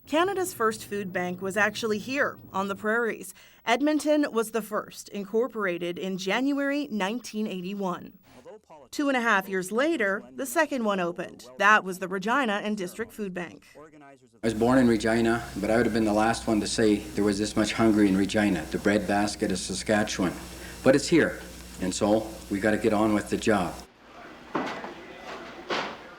Canada's first food bank was actually here on the prairies. Edmonton was the first, incorporated in January 1981. 2.5 years later, the second one opened. That was the Regina and District Food Bank. I was born in Regina, but I would have been the last one to say there was this much hungry in Regina, the breadbasket of Saskatchewan. But it's here, and so we got to get on with the job.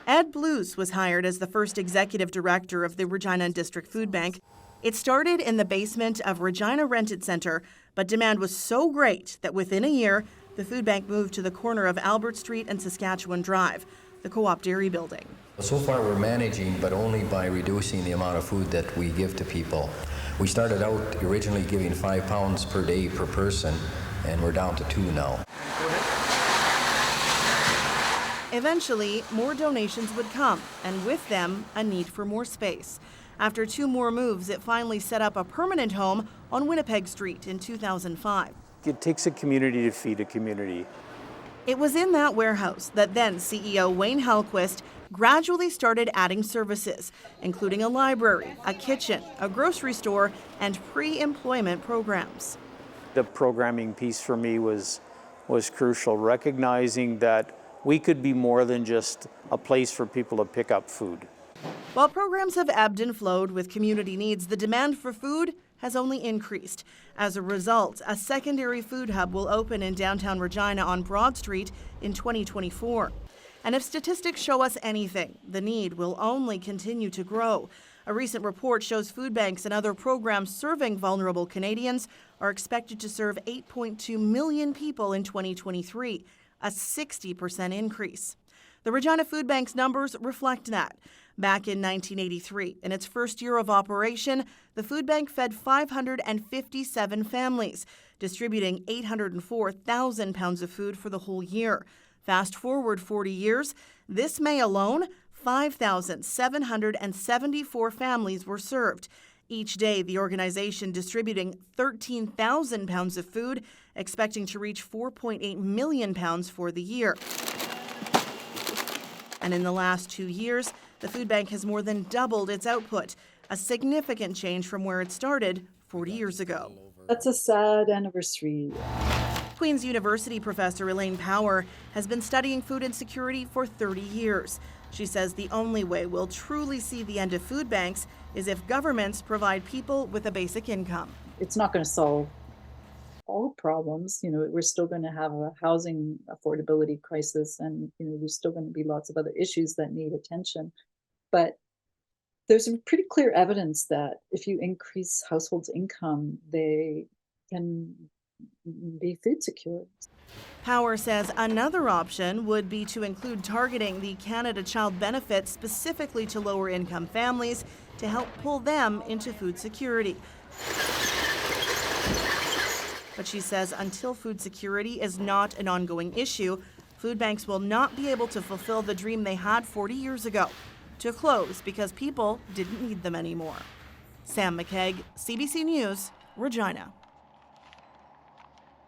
Ed Blues was hired as the first executive director of the Regina and District Food Bank. It started in the basement of Regina Rented Centre, but demand was so great that within a year, the food bank moved to the corner of Albert Street and Saskatchewan Drive, the Co-op Dairy Building. So far we're managing, but only by reducing the amount of food that we give to people. We started out originally giving 5 pounds per day per person, and we're down to 2 now. Eventually, more donations would come, and with them, a need for more space. After 2 more moves, it finally set up a permanent home on Winnipeg Street in 2005. It takes a community to feed a community. It was in that warehouse that then CEO Wayne Hellquist gradually started adding services, including a library, a kitchen, a grocery store, and pre-employment programs. The programming piece for me was crucial, recognizing that we could be more than just a place for people to pick up food. While programs have ebbed and flowed with community needs, the demand for food has only increased. As a result, a secondary food hub will open in downtown Regina on Broad Street in 2024. And if statistics show us anything, the need will only continue to grow. A recent report shows food banks and other programs serving vulnerable Canadians are expected to serve 8.2 million people in 2023, a 60% increase. The Regina Food Bank's numbers reflect that. Back in 1983, in its first year of operation, the food bank fed 557 families, distributing 804,000 pounds of food for the whole year. Fast forward 40 years, this May alone, 5,774 families were served. Each day, the organization distributing 13,000 pounds of food, expecting to reach 4.8 million pounds for the year. And in the last 2 years, the food bank has more than doubled its output, a significant change from where it started 40 years ago. That's a sad anniversary. Queen's University professor Elaine Power has been studying food insecurity for 30 years. She says the only way we'll truly see the end of food banks is if governments provide people with a basic income. It's not going to solve all problems. We're still going to have a housing affordability crisis, and there's still going to be lots of other issues that need attention. But there's pretty clear evidence that if you increase households' income, they can be food secure. Power says another option would be to include targeting the Canada Child Benefit specifically to lower income families to help pull them into food security. But she says until food security is not an ongoing issue, food banks will not be able to fulfill the dream they had 40 years ago, to close because people didn't need them anymore. Sam McKeag, CBC News, Regina.